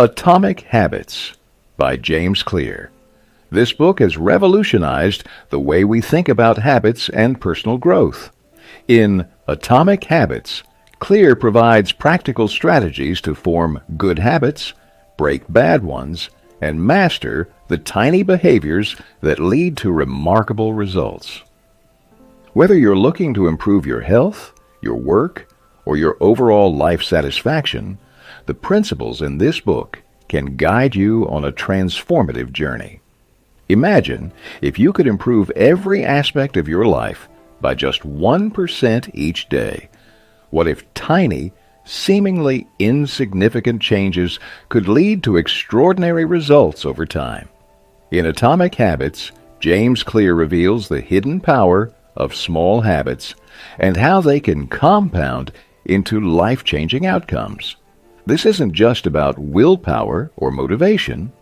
Atomic Habits by James Clea. This book has revolutionized the way we think about habits and personal growth. In Atomic Habits, Clea provides practical strategies to form good habits, break bad ones, and master the tiny behaviors that lead to remarkable results. Whether you're looking to improve your health, your work, or your overall life satisfaction, the principles in this book can guide you on a transformative journey. Imagine if you could improve every aspect of your life by just 1% each day. What if tiny, seemingly insignificant changes could lead to extraordinary results over time? In Atomic Habits, James Clea reveals the hidden power of small habits and how they can compound into life-changing outcomes. This isn't just about willpower or motivation.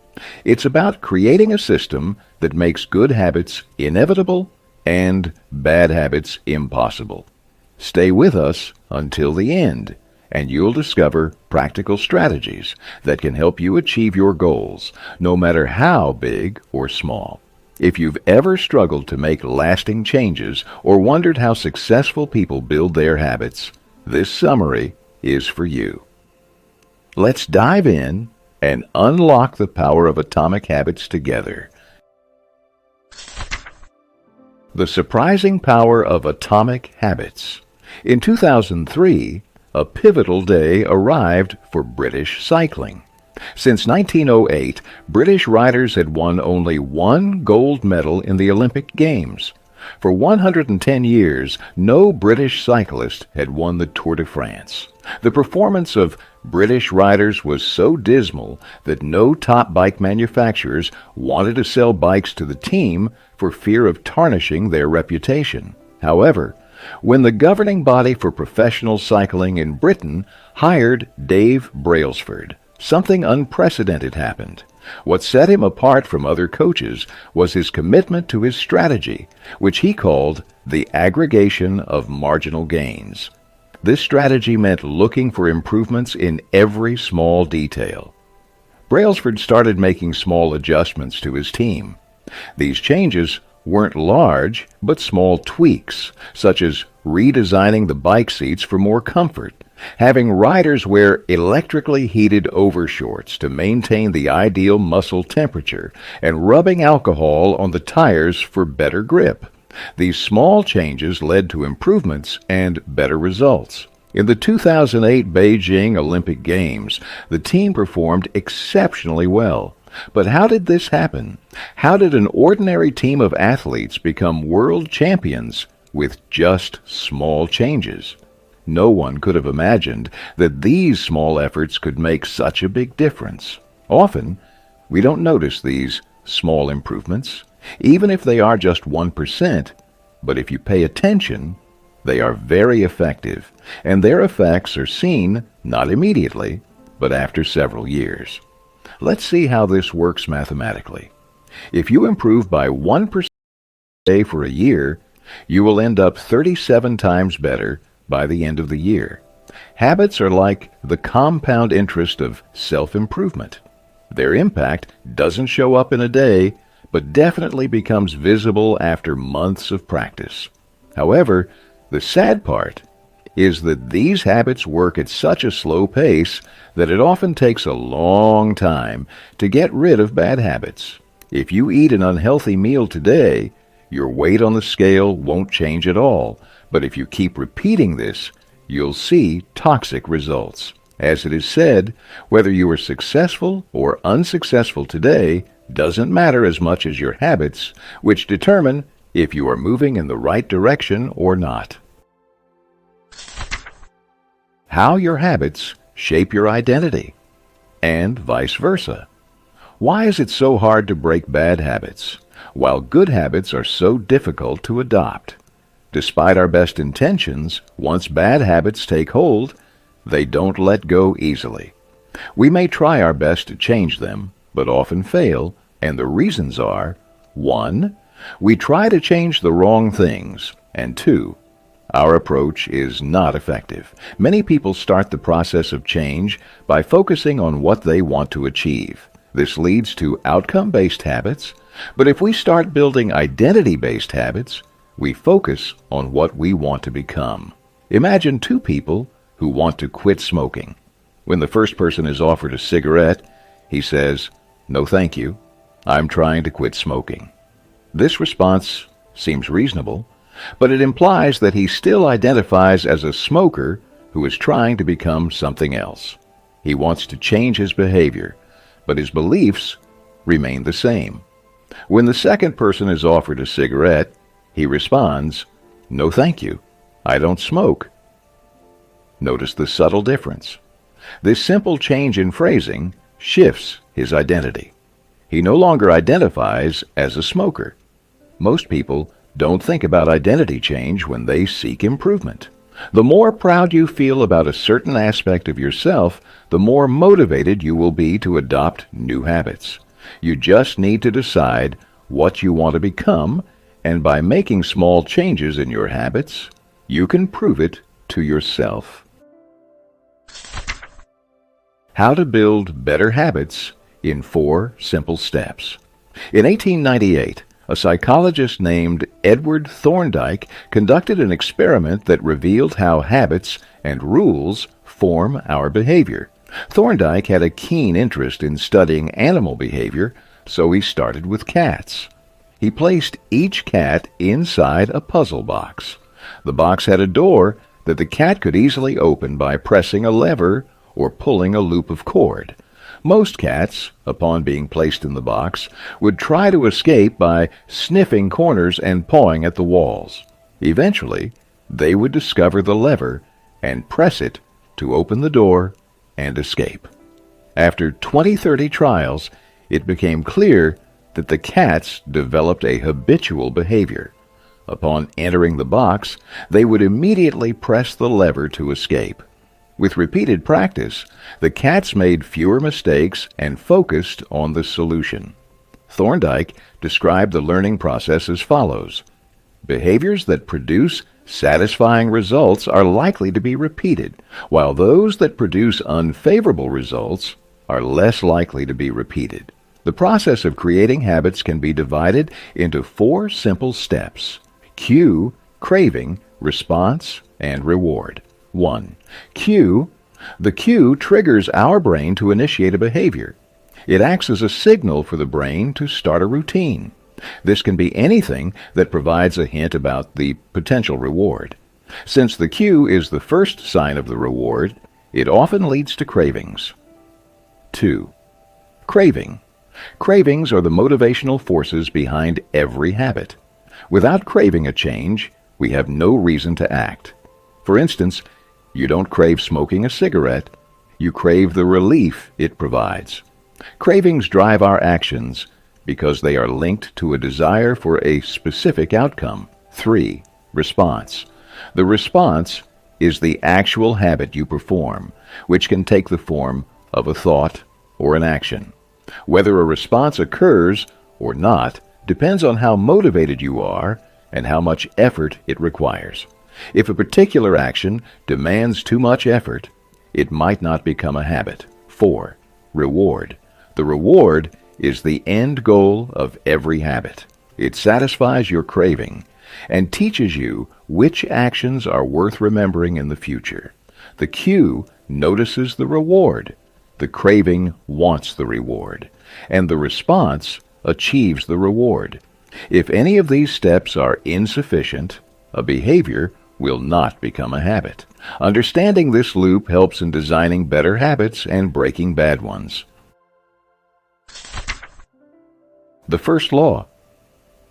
It's about creating a system that makes good habits inevitable and bad habits impossible. Stay with us until the end, and you'll discover practical strategies that can help you achieve your goals, no matter how big or small. If you've ever struggled to make lasting changes or wondered how successful people build their habits, this summary is for you. Let's dive in and unlock the power of atomic habits together. The surprising power of atomic habits. In 2003, a pivotal day arrived for British cycling. Since 1908, British riders had won only one gold medal in the Olympic Games. For 110 years, no British cyclist had won the Tour de France. The performance of British riders was so dismal that no top bike manufacturers wanted to sell bikes to the team for fear of tarnishing their reputation. However, when the governing body for professional cycling in Britain hired Dave Brailsford, something unprecedented happened. What set him apart from other coaches was his commitment to his strategy, which he called the aggregation of marginal gains. This strategy meant looking for improvements in every small detail. Brailsford started making small adjustments to his team. These changes weren't large, but small tweaks, such as redesigning the bike seats for more comfort, having riders wear electrically heated overshorts to maintain the ideal muscle temperature, and rubbing alcohol on the tires for better grip. These small changes led to improvements and better results. In the 2008 Beijing Olympic Games, the team performed exceptionally well. But how did this happen? How did an ordinary team of athletes become world champions with just small changes? No one could have imagined that these small efforts could make such a big difference. Often, we don't notice these small improvements, even if they are just 1%, but if you pay attention, they are very effective, and their effects are seen not immediately, but after several years. Let's see how this works mathematically. If you improve by 1% a day for a year, you will end up 37 times better by the end of the year. Habits are like the compound interest of self-improvement. Their impact doesn't show up in a day, but definitely becomes visible after months of practice. However, the sad part is that these habits work at such a slow pace that it often takes a long time to get rid of bad habits. If you eat an unhealthy meal today, your weight on the scale won't change at all, but if you keep repeating this, you'll see toxic results. As it is said, whether you are successful or unsuccessful today doesn't matter as much as your habits, which determine if you are moving in the right direction or not. How your habits shape your identity, and vice versa. Why is it so hard to break bad habits, while good habits are so difficult to adopt? Despite our best intentions, once bad habits take hold, they don't let go easily. We may try our best to change them, but often fail, and the reasons are: 1. We try to change the wrong things, and 2. Our approach is not effective. Many people start the process of change by focusing on what they want to achieve. This leads to outcome-based habits, but if we start building identity-based habits, we focus on what we want to become. Imagine two people who want to quit smoking. When the first person is offered a cigarette, he says, "No thank you, I'm trying to quit smoking." This response seems reasonable, but it implies that he still identifies as a smoker who is trying to become something else. He wants to change his behavior, but his beliefs remain the same. When the second person is offered a cigarette, he responds, "No thank you, I don't smoke." Notice the subtle difference. This simple change in phrasing shifts his identity. He no longer identifies as a smoker. Most people don't think about identity change when they seek improvement. The more proud you feel about a certain aspect of yourself, the more motivated you will be to adopt new habits. You just need to decide what you want to become, and by making small changes in your habits, you can prove it to yourself. How to build better habits in 4 simple steps. In 1898, a psychologist named Edward Thorndike conducted an experiment that revealed how habits and rules form our behavior. Thorndike had a keen interest in studying animal behavior, so he started with cats. He placed each cat inside a puzzle box. The box had a door that the cat could easily open by pressing a lever or pulling a loop of cord. Most cats, upon being placed in the box, would try to escape by sniffing corners and pawing at the walls. Eventually, they would discover the lever and press it to open the door and escape. After 20-30 trials, it became clear that the cats developed a habitual behavior. Upon entering the box, they would immediately press the lever to escape. With repeated practice, the cats made fewer mistakes and focused on the solution. Thorndike described the learning process as follows. Behaviors that produce satisfying results are likely to be repeated, while those that produce unfavorable results are less likely to be repeated. The process of creating habits can be divided into 4 simple steps: cue, craving, response, and reward. 1. Cue. The cue triggers our brain to initiate a behavior. It acts as a signal for the brain to start a routine. This can be anything that provides a hint about the potential reward. Since the cue is the first sign of the reward, it often leads to cravings. 2. Craving. Cravings are the motivational forces behind every habit. Without craving a change, we have no reason to act. For instance, you don't crave smoking a cigarette, you crave the relief it provides. Cravings drive our actions because they are linked to a desire for a specific outcome. 3. Response. The response is the actual habit you perform, which can take the form of a thought or an action. Whether a response occurs or not depends on how motivated you are and how much effort it requires. If a particular action demands too much effort, it might not become a habit. 4. Reward. The reward is the end goal of every habit. It satisfies your craving and teaches you which actions are worth remembering in the future. The cue notices the reward. The craving wants the reward, and the response achieves the reward. If any of these steps are insufficient, a behavior will not become a habit. Understanding this loop helps in designing better habits and breaking bad ones. The first law: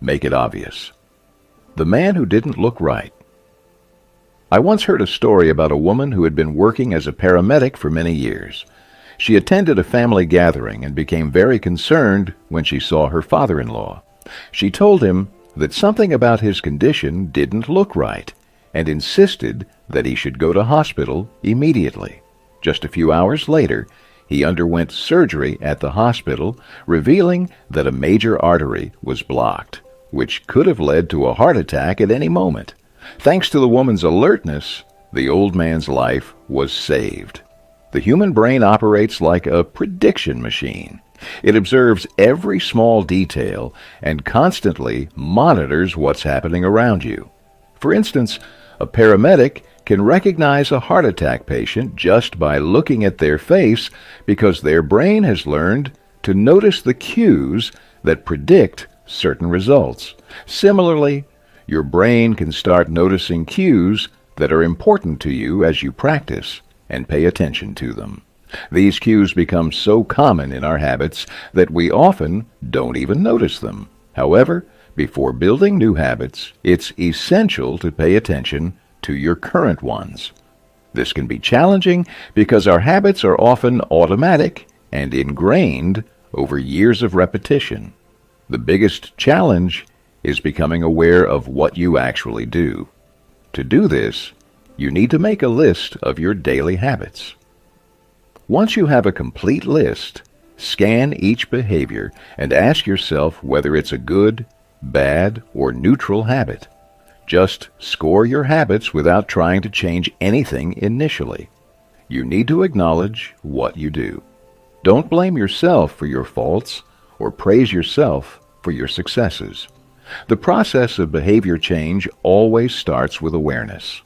make it obvious. The man who didn't look right. I once heard a story about a woman who had been working as a paramedic for many years. She attended a family gathering and became very concerned when she saw her father-in-law. She told him that something about his condition didn't look right and insisted that he should go to hospital immediately. Just a few hours later, he underwent surgery at the hospital, revealing that a major artery was blocked, which could have led to a heart attack at any moment. Thanks to the woman's alertness, the old man's life was saved. The human brain operates like a prediction machine. It observes every small detail and constantly monitors what's happening around you. For instance, a paramedic can recognize a heart attack patient just by looking at their face because their brain has learned to notice the cues that predict certain results. Similarly, your brain can start noticing cues that are important to you as you practice and pay attention to them. These cues become so common in our habits that we often don't even notice them. However, before building new habits, it's essential to pay attention to your current ones. This can be challenging because our habits are often automatic and ingrained over years of repetition. The biggest challenge is becoming aware of what you actually do. To do this, you need to make a list of your daily habits. Once you have a complete list, scan each behavior and ask yourself whether it's a good, bad, or neutral habit. Just score your habits without trying to change anything initially. You need to acknowledge what you do. Don't blame yourself for your faults or praise yourself for your successes. The process of behavior change always starts with awareness.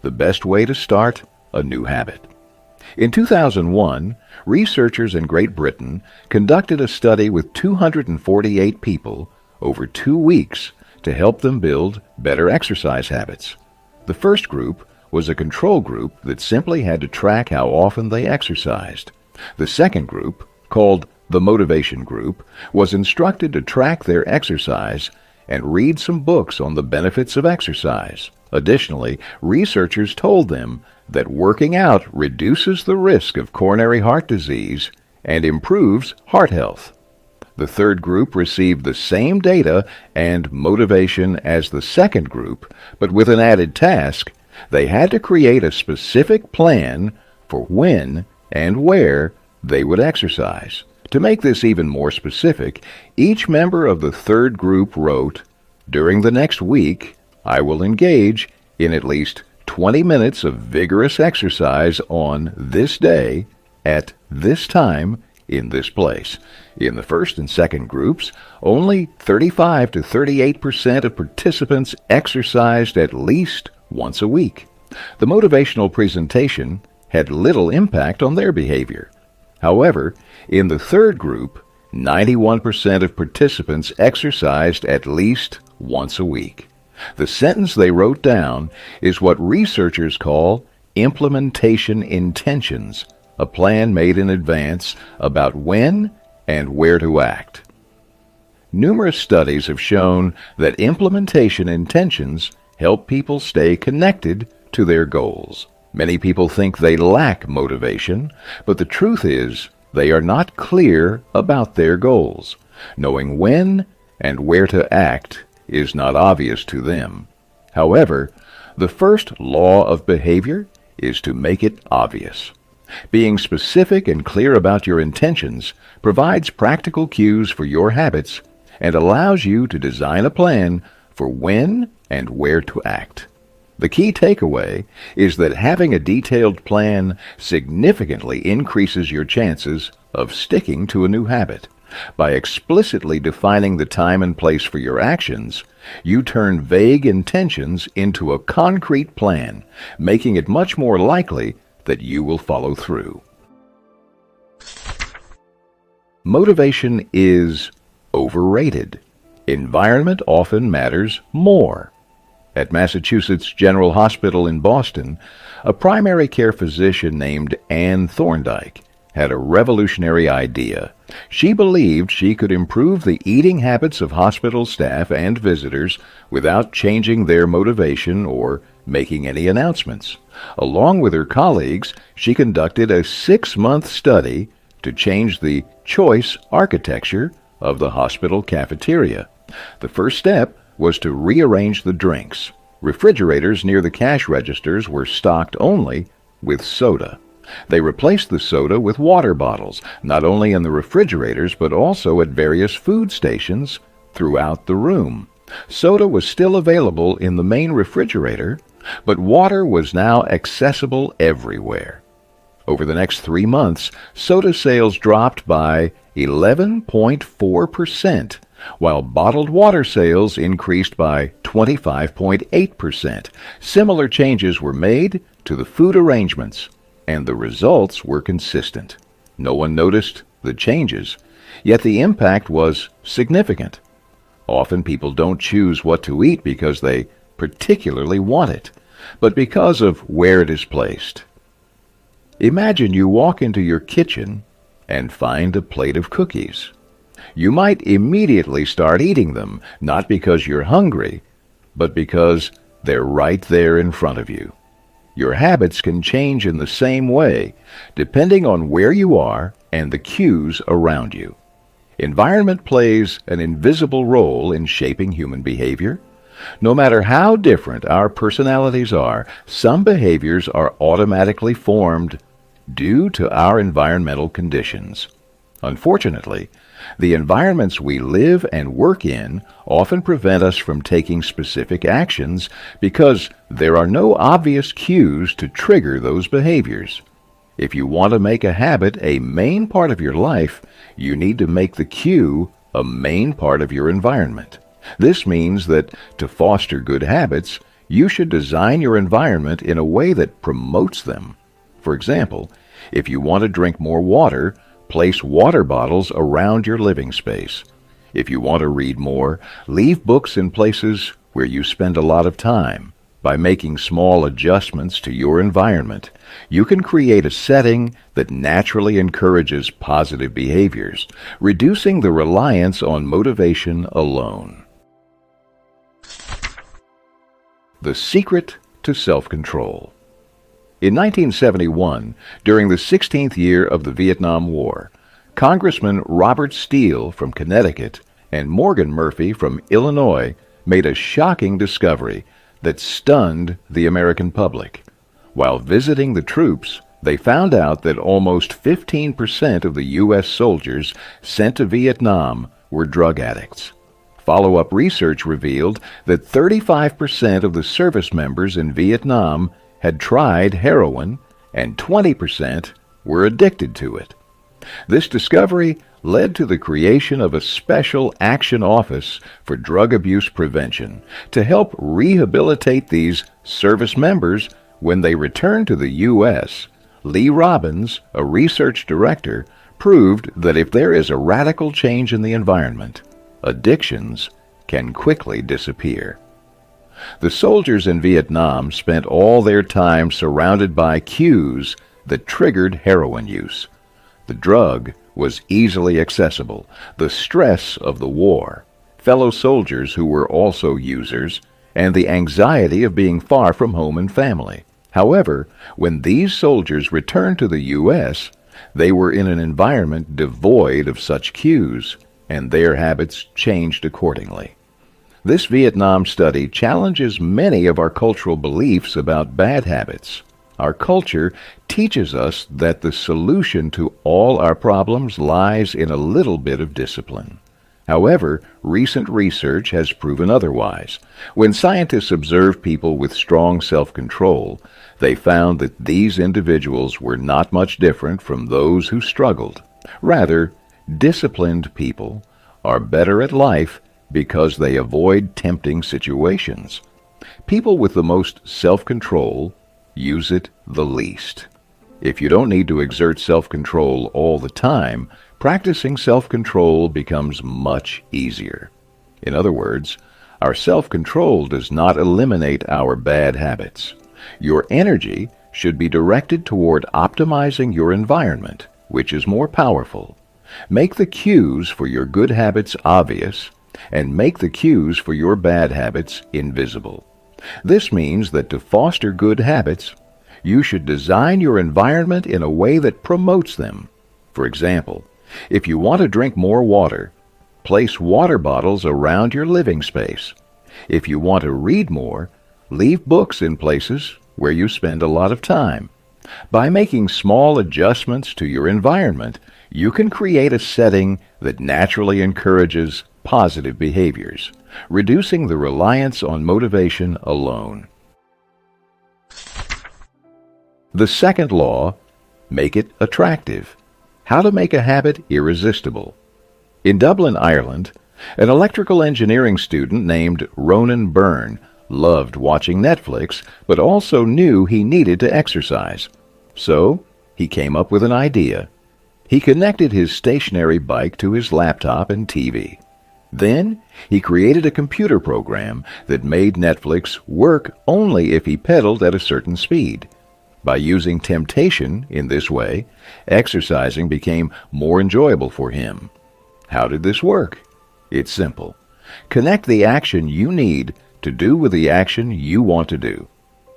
The best way to start a new habit. In 2001, researchers in Great Britain conducted a study with 248 people over 2 weeks to help them build better exercise habits. The first group was a control group that simply had to track how often they exercised. The second group, called the motivation group, was instructed to track their exercise and read some books on the benefits of exercise. Additionally, researchers told them that working out reduces the risk of coronary heart disease and improves heart health. The third group received the same data and motivation as the second group, but with an added task. They had to create a specific plan for when and where they would exercise. To make this even more specific, each member of the third group wrote, "During the next week, I will engage in at least 20 minutes of vigorous exercise on this day, at this time, in this place." In the first and second groups, only 35 to 38% of participants exercised at least once a week. The motivational presentation had little impact on their behavior. However, in the third group, 91% of participants exercised at least once a week. The sentence they wrote down is what researchers call implementation intentions, a plan made in advance about when and where to act. Numerous studies have shown that implementation intentions help people stay connected to their goals. Many people think they lack motivation, but the truth is they are not clear about their goals. Knowing when and where to act is not obvious to them. However, the first law of behavior is to make it obvious. Being specific and clear about your intentions provides practical cues for your habits and allows you to design a plan for when and where to act. The key takeaway is that having a detailed plan significantly increases your chances of sticking to a new habit. By explicitly defining the time and place for your actions, you turn vague intentions into a concrete plan, making it much more likely that you will follow through. Motivation is overrated. Environment often matters more. At Massachusetts General Hospital in Boston, a primary care physician named Anne Thorndike had a revolutionary idea. She believed she could improve the eating habits of hospital staff and visitors without changing their motivation or making any announcements. Along with her colleagues, she conducted a 6-month study to change the choice architecture of the hospital cafeteria. The first step was to rearrange the drinks. Refrigerators near the cash registers were stocked only with soda. They replaced the soda with water bottles, not only in the refrigerators but also at various food stations throughout the room. Soda was still available in the main refrigerator, but water was now accessible everywhere. Over the next 3 months, soda sales dropped by 11.4%, while bottled water sales increased by 25.8%. Similar changes were made to the food arrangements, and the results were consistent. No one noticed the changes, yet the impact was significant. Often people don't choose what to eat because they particularly want it, but because of where it is placed. Imagine you walk into your kitchen and find a plate of cookies. You might immediately start eating them, not because you're hungry, but because they're right there in front of you. Your habits can change in the same way, depending on where you are and the cues around you. Environment plays an invisible role in shaping human behavior. No matter how different our personalities are, some behaviors are automatically formed due to our environmental conditions. Unfortunately, the environments we live and work in often prevent us from taking specific actions because there are no obvious cues to trigger those behaviors. If you want to make a habit a main part of your life, you need to make the cue a main part of your environment. This means that to foster good habits, you should design your environment in a way that promotes them. For example, if you want to drink more water, place water bottles around your living space. If you want to read more, leave books in places where you spend a lot of time. By making small adjustments to your environment, you can create a setting that naturally encourages positive behaviors, reducing the reliance on motivation alone. The secret to self-control. In 1971, during the 16th year of the Vietnam War, Congressman Robert Steele from Connecticut and Morgan Murphy from Illinois made a shocking discovery that stunned the American public. While visiting the troops, they found out that almost 15% of the U.S. soldiers sent to Vietnam were drug addicts. Follow-up research revealed that 35% of the service members in Vietnam had tried heroin, and 20% were addicted to it. This discovery led to the creation of a special action office for drug abuse prevention to help rehabilitate these service members when they returned to the U.S. Lee Robbins, a research director, proved that if there is a radical change in the environment, addictions can quickly disappear. The soldiers in Vietnam spent all their time surrounded by cues that triggered heroin use. The drug was easily accessible, the stress of the war, fellow soldiers who were also users, and the anxiety of being far from home and family. However, when these soldiers returned to the U.S., they were in an environment devoid of such cues, and their habits changed accordingly. This Vietnam study challenges many of our cultural beliefs about bad habits. Our culture teaches us that the solution to all our problems lies in a little bit of discipline. However, recent research has proven otherwise. When scientists observed people with strong self-control, they found that these individuals were not much different from those who struggled. Rather, disciplined people are better at life because they avoid tempting situations. People with the most self-control use it the least. If you don't need to exert self-control all the time, practicing self-control becomes much easier. In other words, our self-control does not eliminate our bad habits. Your energy should be directed toward optimizing your environment, which is more powerful. Make the cues for your good habits obvious, and make the cues for your bad habits invisible. This means that to foster good habits, you should design your environment in a way that promotes them. For example, if you want to drink more water, place water bottles around your living space. If you want to read more, leave books in places where you spend a lot of time. By making small adjustments to your environment, you can create a setting that naturally encourages positive behaviors, reducing the reliance on motivation alone. The second law, make it attractive. How to make a habit irresistible. In Dublin, Ireland, an electrical engineering student named Ronan Byrne loved watching Netflix, but also knew he needed to exercise. So, he came up with an idea. He connected his stationary bike to his laptop and TV. Then, he created a computer program that made Netflix work only if he pedaled at a certain speed. By using temptation in this way, exercising became more enjoyable for him. How did this work? It's simple. Connect the action you need to do with the action you want to do.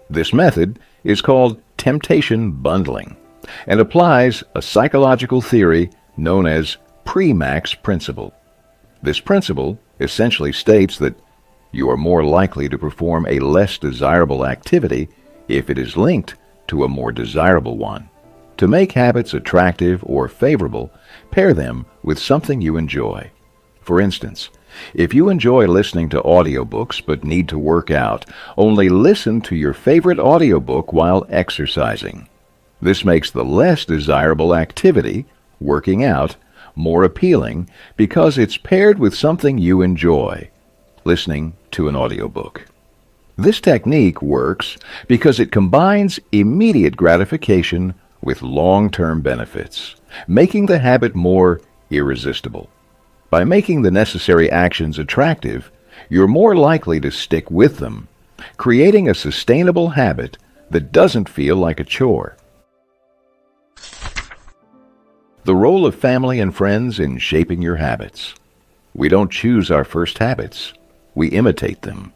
This method is called temptation bundling and applies a psychological theory known as pre-max principle. This principle essentially states that you are more likely to perform a less desirable activity if it is linked to a more desirable one. To make habits attractive or favorable, pair them with something you enjoy. For instance, if you enjoy listening to audiobooks but need to work out, only listen to your favorite audiobook while exercising. This makes the less desirable activity, working out, more appealing because it's paired with something you enjoy, listening to an audiobook. This technique works because it combines immediate gratification with long-term benefits, making the habit more irresistible. By making the necessary actions attractive, you're more likely to stick with them, creating a sustainable habit that doesn't feel like a chore. The role of family and friends in shaping your habits. We don't choose our first habits. We imitate them.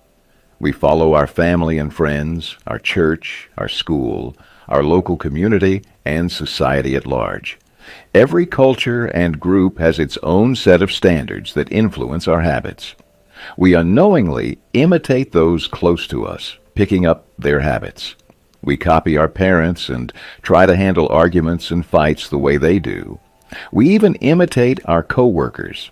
We follow our family and friends, our church, our school, our local community, and society at large. Every culture and group has its own set of standards that influence our habits. We unknowingly imitate those close to us, picking up their habits. We copy our parents and try to handle arguments and fights the way they do. We even imitate our coworkers.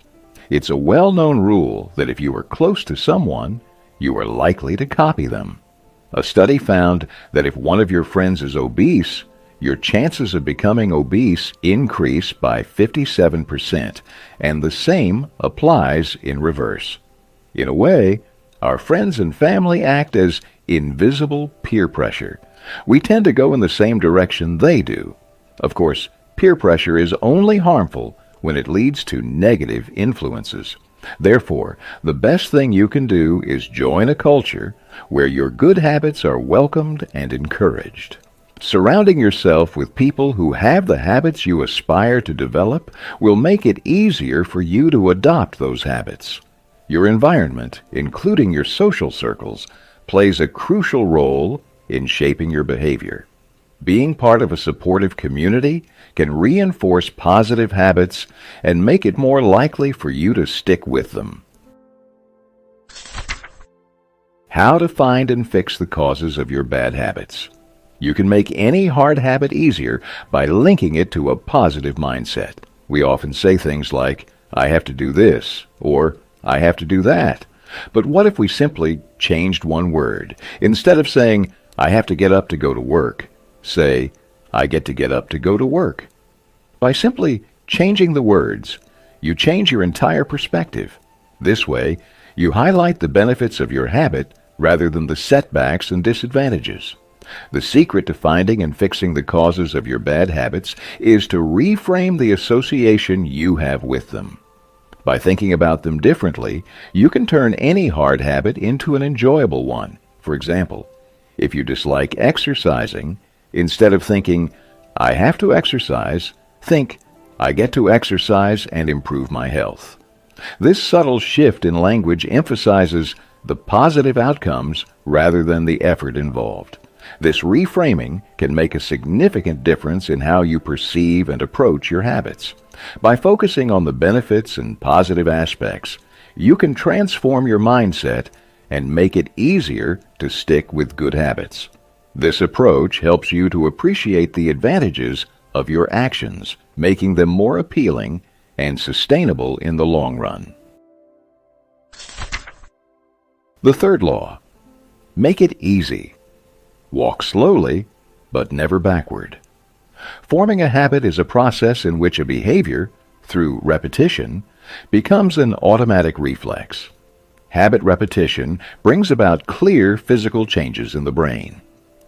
It's a well-known rule that if you are close to someone, you are likely to copy them. A study found that if one of your friends is obese, your chances of becoming obese increase by 57%, and the same applies in reverse. In a way, our friends and family act as invisible peer pressure. We tend to go in the same direction they do. Of course, peer pressure is only harmful when it leads to negative influences. Therefore, the best thing you can do is join a culture where your good habits are welcomed and encouraged. Surrounding yourself with people who have the habits you aspire to develop will make it easier for you to adopt those habits. Your environment, including your social circles, plays a crucial role in shaping your behavior. Being part of a supportive community can reinforce positive habits and make it more likely for you to stick with them. How to find and fix the causes of your bad habits. You can make any hard habit easier by linking it to a positive mindset. We often say things like, "I have to do this," or "I have to do that." But what if we simply changed one word? Instead of saying, "I have to get up to go to work," say, "I get to get up to go to work." By simply changing the words, you change your entire perspective. This way, you highlight the benefits of your habit rather than the setbacks and disadvantages. The secret to finding and fixing the causes of your bad habits is to reframe the association you have with them. By thinking about them differently, you can turn any hard habit into an enjoyable one. For example, if you dislike exercising, instead of thinking, "I have to exercise," think, "I get to exercise and improve my health." This subtle shift in language emphasizes the positive outcomes rather than the effort involved. This reframing can make a significant difference in how you perceive and approach your habits. By focusing on the benefits and positive aspects, you can transform your mindset and make it easier to stick with good habits. This approach helps you to appreciate the advantages of your actions, making them more appealing and sustainable in the long run. The third law: make it easy. Walk slowly, but never backward. Forming a habit is a process in which a behavior, through repetition, becomes an automatic reflex. Habit repetition brings about clear physical changes in the brain.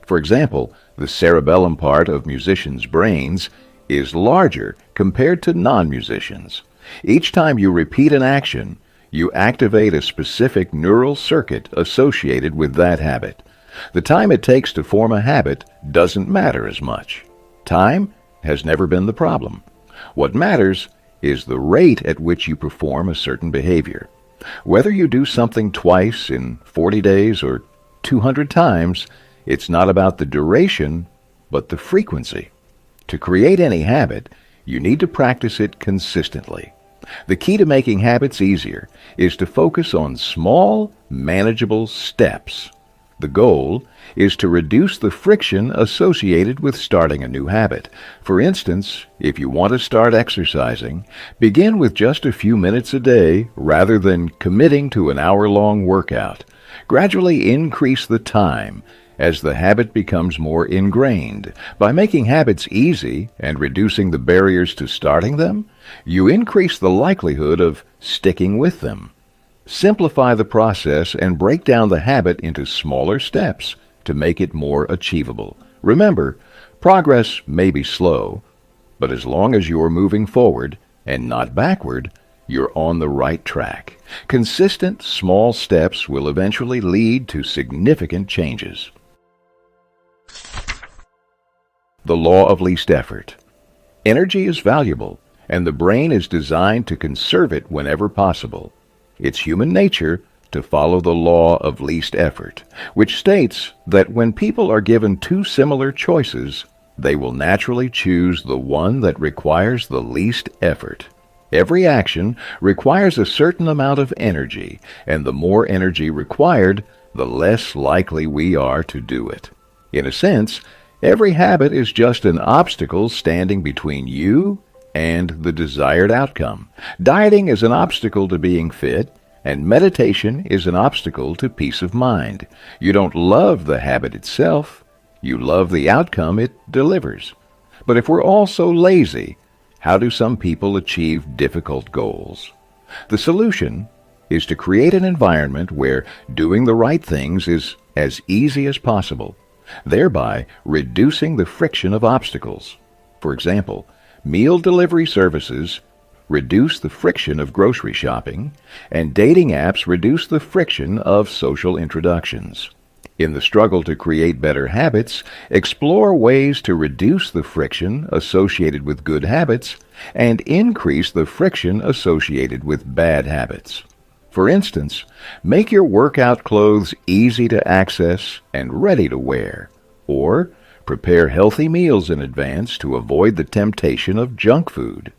For example, the cerebellum part of musicians' brains is larger compared to non-musicians. Each time you repeat an action, you activate a specific neural circuit associated with that habit. The time it takes to form a habit doesn't matter as much. Time has never been the problem. What matters is the rate at which you perform a certain behavior. Whether you do something twice in 40 days or 200 times, it's not about the duration, but the frequency. To create any habit, you need to practice it consistently. The key to making habits easier is to focus on small, manageable steps. The goal is to reduce the friction associated with starting a new habit. For instance, if you want to start exercising, begin with just a few minutes a day rather than committing to an hour-long workout. Gradually increase the time as the habit becomes more ingrained. By making habits easy and reducing the barriers to starting them, you increase the likelihood of sticking with them. Simplify the process and break down the habit into smaller steps to make it more achievable. Remember, progress may be slow, but as long as you're moving forward and not backward, you're on the right track. Consistent, small steps will eventually lead to significant changes. The law of least effort. Energy is valuable, and the brain is designed to conserve it whenever possible. It's human nature to follow the law of least effort, which states that when people are given two similar choices, they will naturally choose the one that requires the least effort. Every action requires a certain amount of energy, and the more energy required, the less likely we are to do it. In a sense, every habit is just an obstacle standing between you and the desired outcome. Dieting is an obstacle to being fit, and meditation is an obstacle to peace of mind. You don't love the habit itself, you love the outcome it delivers. But if we're all so lazy, how do some people achieve difficult goals? The solution is to create an environment where doing the right things is as easy as possible, thereby reducing the friction of obstacles. For example, meal delivery services reduce the friction of grocery shopping, and dating apps reduce the friction of social introductions. In the struggle to create better habits, explore ways to reduce the friction associated with good habits and increase the friction associated with bad habits. For instance, make your workout clothes easy to access and ready to wear, or prepare healthy meals in advance to avoid the temptation of junk food.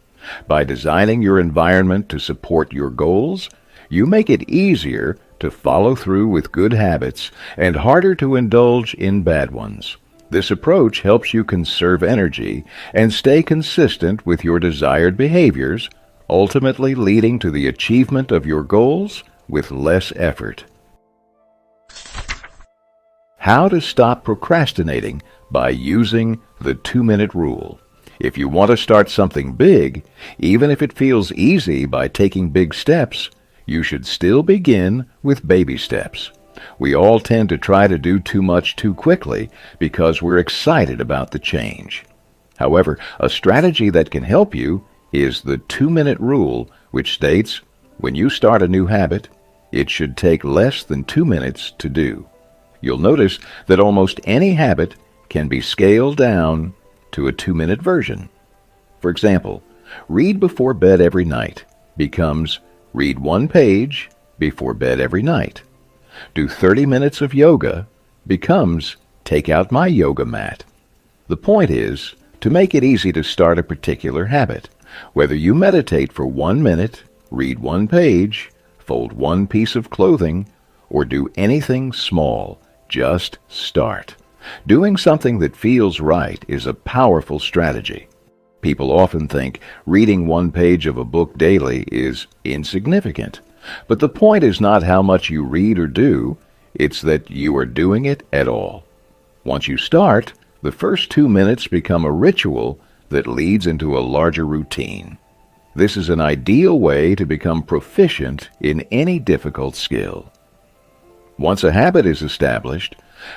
By designing your environment to support your goals, you make it easier to follow through with good habits and harder to indulge in bad ones. This approach helps you conserve energy and stay consistent with your desired behaviors, ultimately leading to the achievement of your goals with less effort. How to stop procrastinating by using the 2-minute rule. If you want to start something big, even if it feels easy by taking big steps, you should still begin with baby steps. We all tend to try to do too much too quickly because we're excited about the change. However, a strategy that can help you is the 2-minute rule, which states, when you start a new habit, it should take less than 2 minutes to do. You'll notice that almost any habit can be scaled down to a 2-minute version. For example, read before bed every night becomes read 1 page before bed every night. Do 30 minutes of yoga becomes take out my yoga mat. The point is to make it easy to start a particular habit. Whether you meditate for 1 minute, read 1 page, fold 1 piece of clothing, or do anything small, just start. Doing something that feels right is a powerful strategy. People often think reading 1 page of a book daily is insignificant, But the point is not how much you read or do, it's that you are doing it at all. Once you start, the first 2 minutes become a ritual that leads into a larger routine. This is an ideal way to become proficient in any difficult skill. Once a habit is established,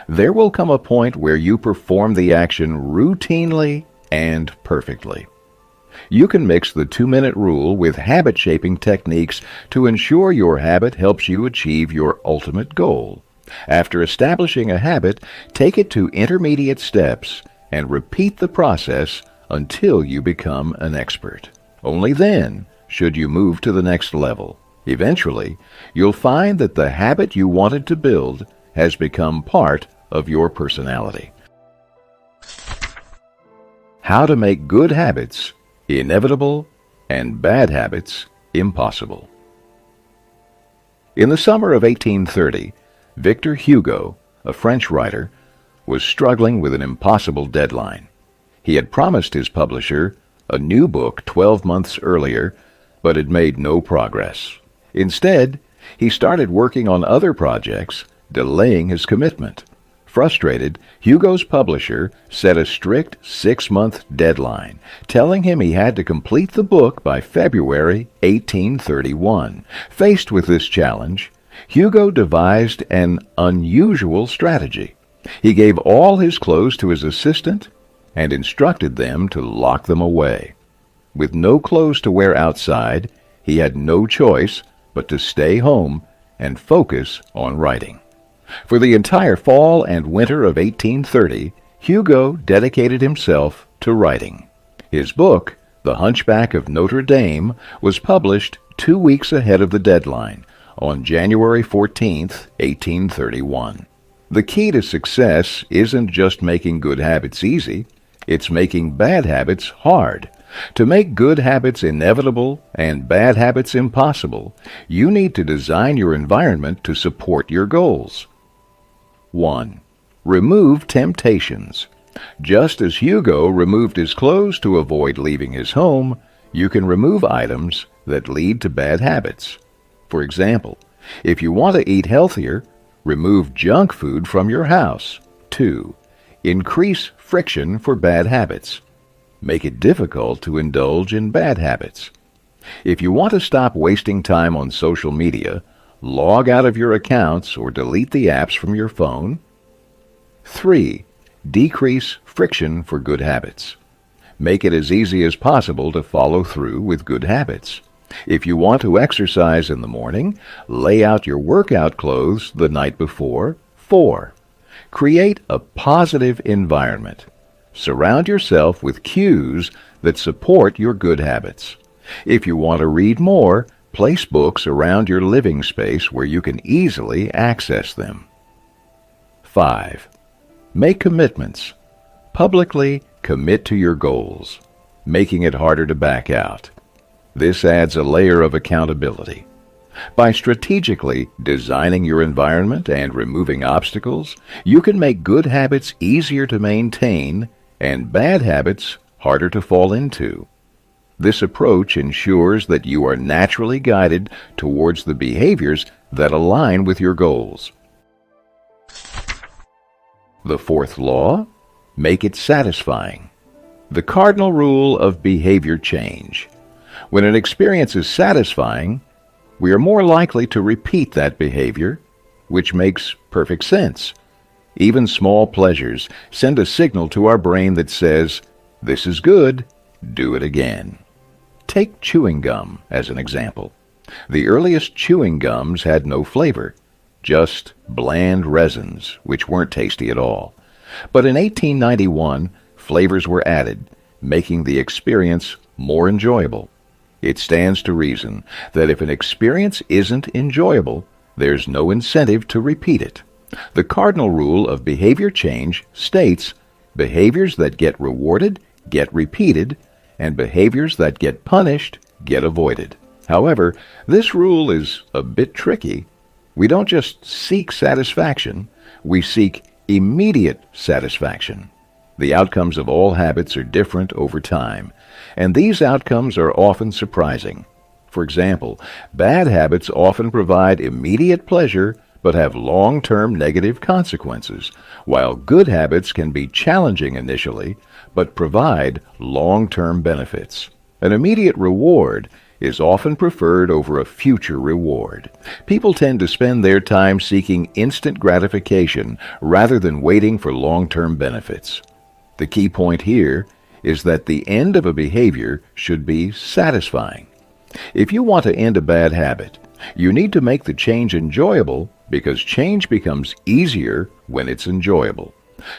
there will come a point where you perform the action routinely and perfectly. You can mix the 2-minute rule with habit-shaping techniques to ensure your habit helps you achieve your ultimate goal. After establishing a habit, take it to intermediate steps and repeat the process until you become an expert. Only then should you move to the next level. Eventually, you'll find that the habit you wanted to build has become part of your personality. How to make good habits inevitable and bad habits impossible. In the summer of 1830, Victor Hugo, a French writer, was struggling with an impossible deadline. He had promised his publisher a new book 12 months earlier, but had made no progress. Instead, he started working on other projects, delaying his commitment. Frustrated, Hugo's publisher set a strict 6-month deadline, telling him he had to complete the book by February 1831. Faced with this challenge, Hugo devised an unusual strategy. He gave all his clothes to his assistant and instructed them to lock them away. With no clothes to wear outside, he had no choice but to stay home and focus on writing. For the entire fall and winter of 1830, Hugo dedicated himself to writing. His book, The Hunchback of Notre Dame, was published 2 weeks ahead of the deadline, on January 14, 1831. The key to success isn't just making good habits easy, it's making bad habits hard. To make good habits inevitable and bad habits impossible, you need to design your environment to support your goals. 1. Remove temptations. Just as Hugo removed his clothes to avoid leaving his home, you can remove items that lead to bad habits. For example, if you want to eat healthier, remove junk food from your house. 2. Increase friction for bad habits. Make it difficult to indulge in bad habits. If you want to stop wasting time on social media, log out of your accounts or delete the apps from your phone. 3. Decrease friction for good habits. Make it as easy as possible to follow through with good habits. If you want to exercise in the morning, lay out your workout clothes the night before. 4. Create a positive environment. Surround yourself with cues that support your good habits. If you want to read more, place books around your living space where you can easily access them. 5. Make commitments. Publicly commit to your goals, making it harder to back out. This adds a layer of accountability. By strategically designing your environment and removing obstacles, you can make good habits easier to maintain and bad habits harder to fall into. This approach ensures that you are naturally guided towards the behaviors that align with your goals. The fourth law, make it satisfying. The cardinal rule of behavior change. When an experience is satisfying, we are more likely to repeat that behavior, which makes perfect sense. Even small pleasures send a signal to our brain that says, "This is good, do it again." Take chewing gum as an example. The earliest chewing gums had no flavor, just bland resins, which weren't tasty at all. But in 1891, flavors were added, making the experience more enjoyable. It stands to reason that if an experience isn't enjoyable, there's no incentive to repeat it. The cardinal rule of behavior change states behaviors that get rewarded get repeated, and behaviors that get punished get avoided. However, this rule is a bit tricky. We don't just seek satisfaction, we seek immediate satisfaction. The outcomes of all habits are different over time, and these outcomes are often surprising. For example, bad habits often provide immediate pleasure but have long-term negative consequences, while good habits can be challenging initially but provide long-term benefits. An immediate reward is often preferred over a future reward. People tend to spend their time seeking instant gratification rather than waiting for long-term benefits. The key point here is that the end of a behavior should be satisfying. If you want to end a bad habit, you need to make the change enjoyable because change becomes easier when it's enjoyable.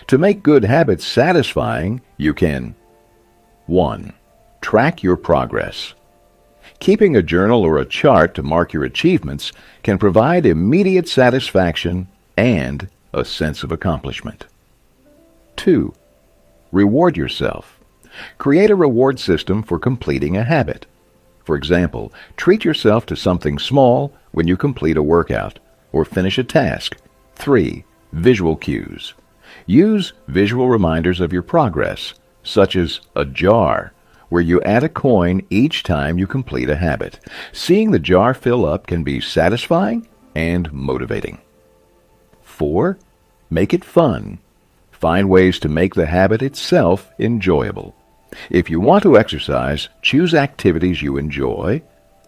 To make good habits satisfying, you can 1. Track your progress. Keeping a journal or a chart to mark your achievements can provide immediate satisfaction and a sense of accomplishment. 2. Reward yourself. Create a reward system for completing a habit. For example, treat yourself to something small when you complete a workout or finish a task. 3. Visual cues. Use visual reminders of your progress, such as a jar, where you add a coin each time you complete a habit. Seeing the jar fill up can be satisfying and motivating. 4. Make it fun. Find ways to make the habit itself enjoyable. If you want to exercise, choose activities you enjoy,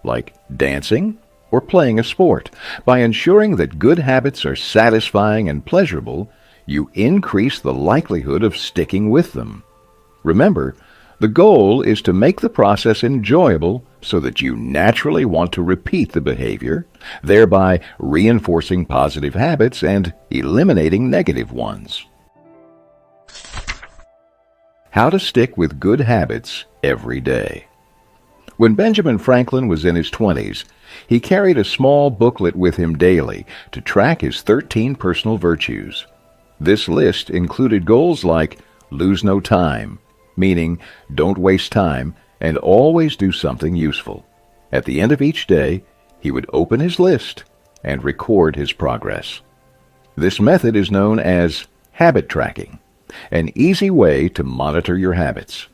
like dancing or playing a sport. By ensuring that good habits are satisfying and pleasurable, you increase the likelihood of sticking with them. Remember, the goal is to make the process enjoyable so that you naturally want to repeat the behavior, thereby reinforcing positive habits and eliminating negative ones. How to stick with good habits every day. When Benjamin Franklin was in his 20s, he carried a small booklet with him daily to track his 13 personal virtues. This list included goals like lose no time, meaning don't waste time and always do something useful. At the end of each day, he would open his list and record his progress. This method is known as habit tracking, an easy way to monitor your habits.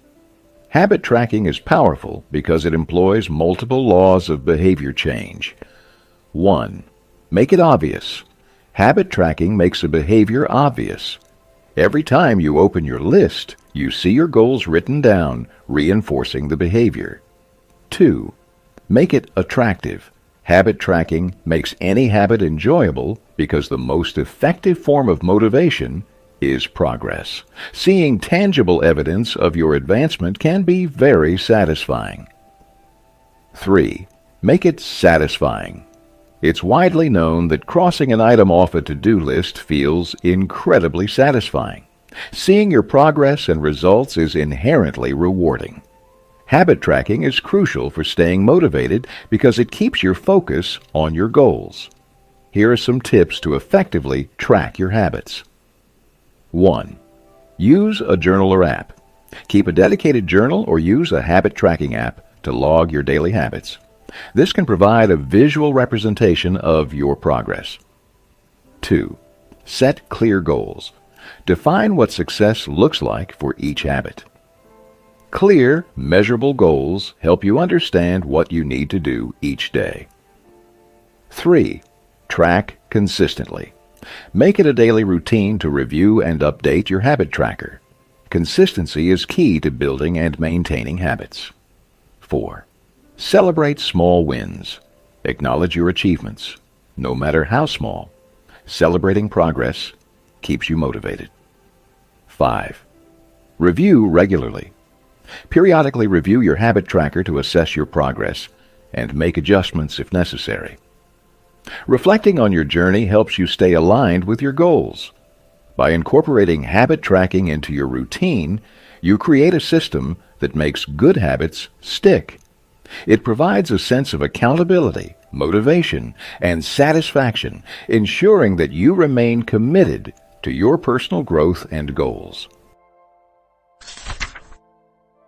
Habit tracking is powerful because it employs multiple laws of behavior change. 1. Make it obvious. Habit tracking makes a behavior obvious. Every time you open your list, you see your goals written down, reinforcing the behavior. 2. Make it attractive. Habit tracking makes any habit enjoyable because the most effective form of motivation is progress. Seeing tangible evidence of your advancement can be very satisfying. 3. Make it satisfying. It's widely known that crossing an item off a to-do list feels incredibly satisfying. Seeing your progress and results is inherently rewarding. Habit tracking is crucial for staying motivated because it keeps your focus on your goals. Here are some tips to effectively track your habits. 1. Use a journal or app. Keep a dedicated journal or use a habit tracking app to log your daily habits. This can provide a visual representation of your progress. 2. Set clear goals. Define what success looks like for each habit. Clear, measurable goals help you understand what you need to do each day. 3. Track consistently. Make it a daily routine to review and update your habit tracker. Consistency is key to building and maintaining habits. 4. Celebrate small wins. Acknowledge your achievements, no matter how small. Celebrating progress keeps you motivated. 5. Review regularly. Periodically review your habit tracker to assess your progress and make adjustments if necessary. Reflecting on your journey helps you stay aligned with your goals. By incorporating habit tracking into your routine, you create a system that makes good habits stick. It provides a sense of accountability, motivation, and satisfaction, ensuring that you remain committed to your personal growth and goals.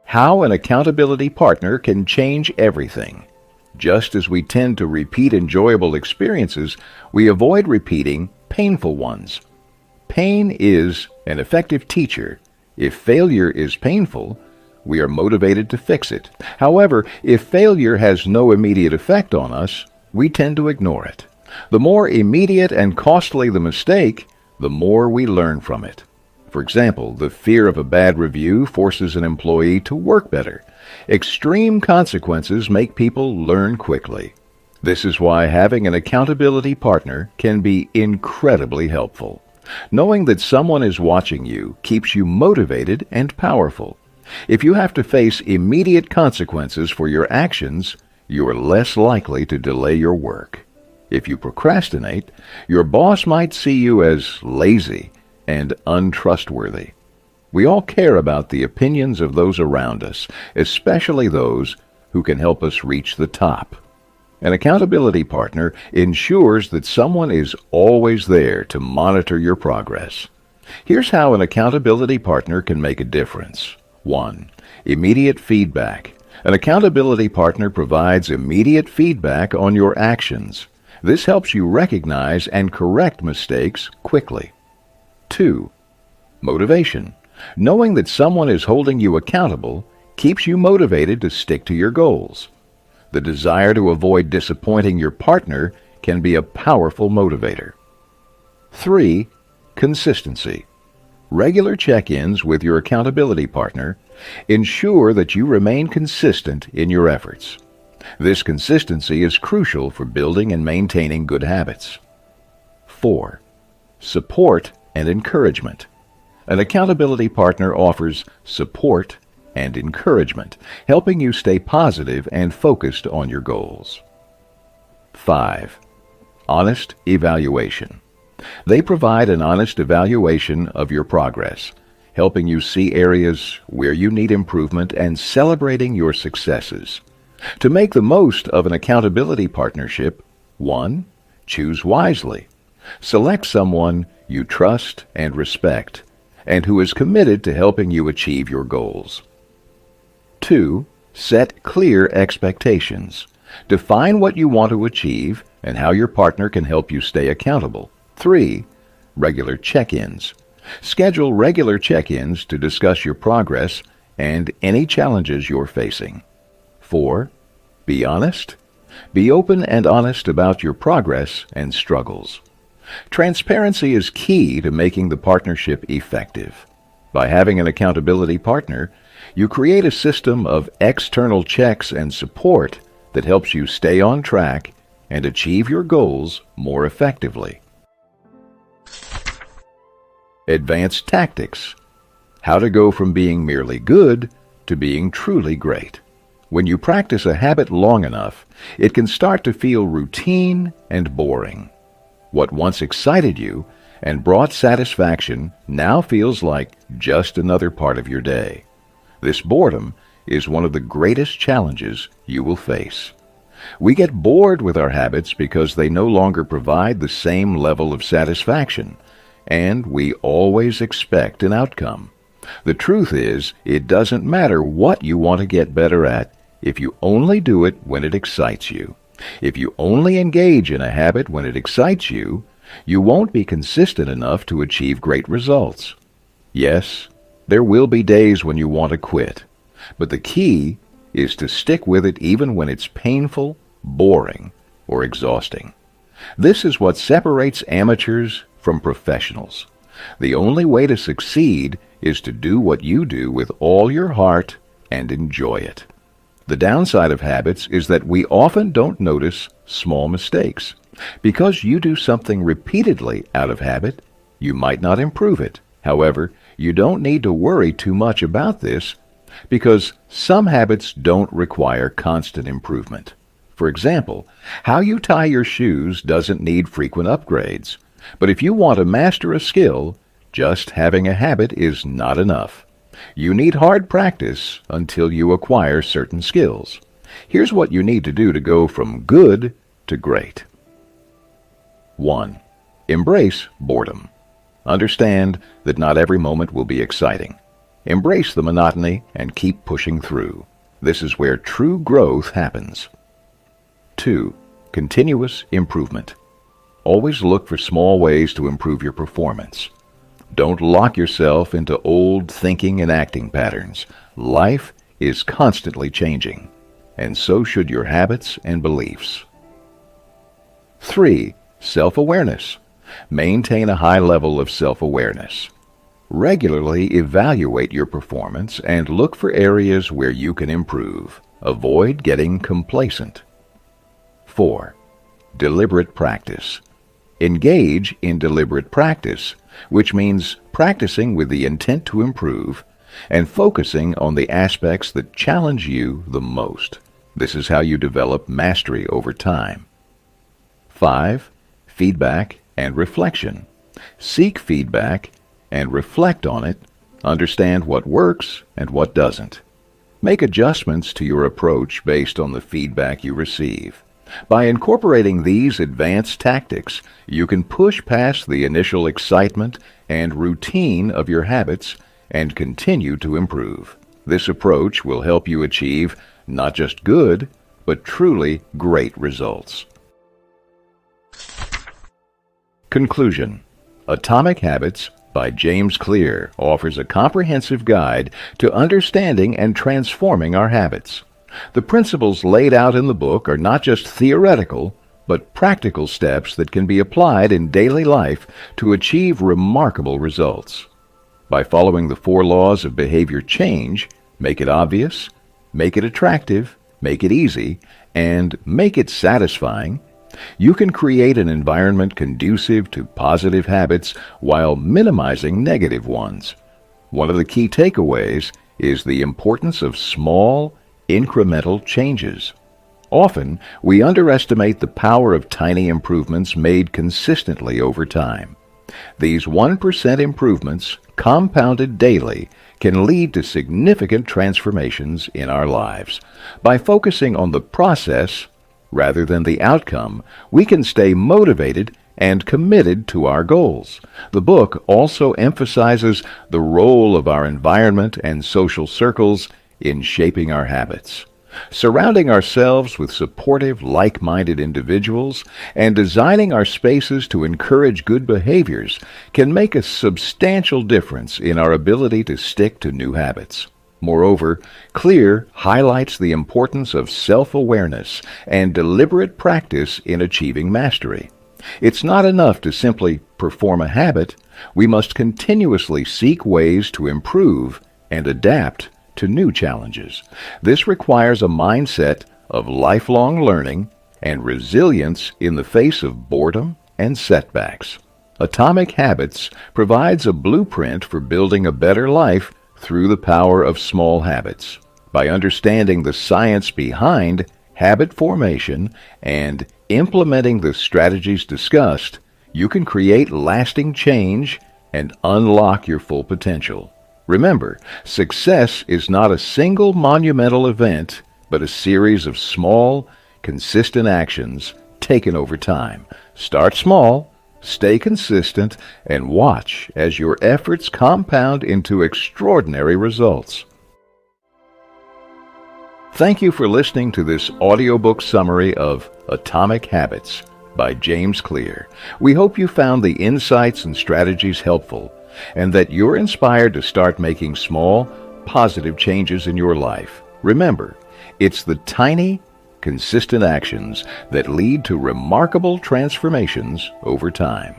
How an accountability partner can change everything. Just as we tend to repeat enjoyable experiences, we avoid repeating painful ones. Pain is an effective teacher. If failure is painful, We are motivated to fix it. However, if failure has no immediate effect on us, we tend to ignore it. The more immediate and costly the mistake, the more we learn from it. For example, the fear of a bad review forces an employee to work better. Extreme consequences make people learn quickly. This is why having an accountability partner can be incredibly helpful. Knowing that someone is watching you keeps you motivated and powerful. If you have to face immediate consequences for your actions, you are less likely to delay your work. If you procrastinate, your boss might see you as lazy and untrustworthy. We all care about the opinions of those around us, especially those who can help us reach the top. An accountability partner ensures that someone is always there to monitor your progress. Here's how an accountability partner can make a difference. 1. Immediate feedback. An accountability partner provides immediate feedback on your actions. This helps you recognize and correct mistakes quickly. 2. Motivation. Knowing that someone is holding you accountable keeps you motivated to stick to your goals. The desire to avoid disappointing your partner can be a powerful motivator. 3. Consistency. Regular check-ins with your accountability partner ensure that you remain consistent in your efforts. This consistency is crucial for building and maintaining good habits. 4. Support and encouragement. An accountability partner offers support and encouragement, helping you stay positive and focused on your goals. 5. Honest evaluation. They provide an honest evaluation of your progress, helping you see areas where you need improvement and celebrating your successes. To make the most of an accountability partnership, 1. Choose wisely. Select someone you trust and respect, and who is committed to helping you achieve your goals. 2. Set clear expectations. Define what you want to achieve and how your partner can help you stay accountable. 3. Regular check-ins. Schedule regular check-ins to discuss your progress and any challenges you're facing. 4. Be honest. Be open and honest about your progress and struggles. Transparency is key to making the partnership effective. By having an accountability partner, you create a system of external checks and support that helps you stay on track and achieve your goals more effectively. Advanced tactics. How to go from being merely good to being truly great. When you practice a habit long enough, it can start to feel routine and boring. What once excited you and brought satisfaction now feels like just another part of your day. This boredom is one of the greatest challenges you will face. We get bored with our habits because they no longer provide the same level of satisfaction, and we always expect an outcome. The truth is, it doesn't matter what you want to get better at if you only do it when it excites you. If you only engage in a habit when it excites you, you won't be consistent enough to achieve great results. Yes, there will be days when you want to quit, but the key is to stick with it even when it's painful, boring, or exhausting. This is what separates amateurs from professionals. The only way to succeed is to do what you do with all your heart and enjoy it. The downside of habits is that we often don't notice small mistakes. Because you do something repeatedly out of habit, you might not improve it. However, you don't need to worry too much about this because some habits don't require constant improvement. For example, how you tie your shoes doesn't need frequent upgrades. But if you want to master a skill, just having a habit is not enough. You need hard practice until you acquire certain skills. Here's what you need to do to go from good to great. 1. Embrace boredom. Understand that not every moment will be exciting. Embrace the monotony and keep pushing through. This is where true growth happens. 2. Continuous improvement. Always look for small ways to improve your performance. Don't lock yourself into old thinking and acting patterns. Life is constantly changing, and so should your habits and beliefs. 3. Self-awareness. Maintain a high level of self-awareness. Regularly evaluate your performance and look for areas where you can improve. Avoid getting complacent. 4. Deliberate practice. Engage in deliberate practice, which means practicing with the intent to improve and focusing on the aspects that challenge you the most. This is how you develop mastery over time. 5. Feedback and reflection. Seek feedback and reflect on it. Understand what works and what doesn't. Make adjustments to your approach based on the feedback you receive. By incorporating these advanced tactics, you can push past the initial excitement and routine of your habits and continue to improve. This approach will help you achieve not just good, but truly great results. Conclusion. Atomic Habits by James Clea offers a comprehensive guide to understanding and transforming our habits. The principles laid out in the book are not just theoretical, but practical steps that can be applied in daily life to achieve remarkable results. By following the 4 laws of behavior change, make it obvious, make it attractive, make it easy, and make it satisfying, you can create an environment conducive to positive habits while minimizing negative ones. One of the key takeaways is the importance of small, incremental changes. Often, we underestimate the power of tiny improvements made consistently over time. These 1% improvements, compounded daily, can lead to significant transformations in our lives. By focusing on the process rather than the outcome, we can stay motivated and committed to our goals. The book also emphasizes the role of our environment and social circles in shaping our habits. Surrounding ourselves with supportive, like-minded individuals and designing our spaces to encourage good behaviors can make a substantial difference in our ability to stick to new habits. Moreover, Clea highlights the importance of self-awareness and deliberate practice in achieving mastery. It's not enough to simply perform a habit. We must continuously seek ways to improve and adapt to new challenges. This requires a mindset of lifelong learning and resilience in the face of boredom and setbacks. Atomic Habits provides a blueprint for building a better life through the power of small habits. By understanding the science behind habit formation and implementing the strategies discussed, you can create lasting change and unlock your full potential. Remember, success is not a single monumental event, but a series of small, consistent actions taken over time. Start small, stay consistent, and watch as your efforts compound into extraordinary results. Thank you for listening to this audiobook summary of Atomic Habits by James Clea. We hope you found the insights and strategies helpful, and that you're inspired to start making small, positive changes in your life. Remember, it's the tiny, consistent actions that lead to remarkable transformations over time.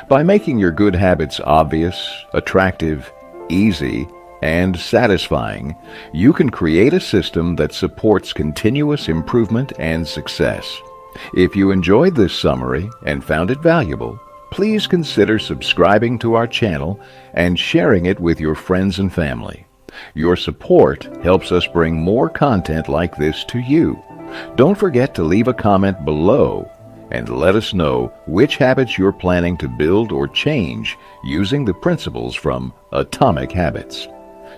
By making your good habits obvious, attractive, easy, and satisfying, you can create a system that supports continuous improvement and success. If you enjoyed this summary and found it valuable, please consider subscribing to our channel and sharing it with your friends and family. Your support helps us bring more content like this to you. Don't forget to leave a comment below and let us know which habits you're planning to build or change using the principles from Atomic Habits.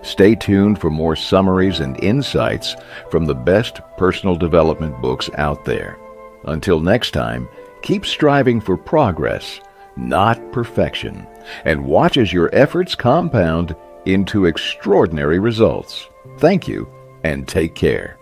Stay tuned for more summaries and insights from the best personal development books out there. Until next time, keep striving for progress, not perfection, and watch as your efforts compound into extraordinary results. Thank you, and take care.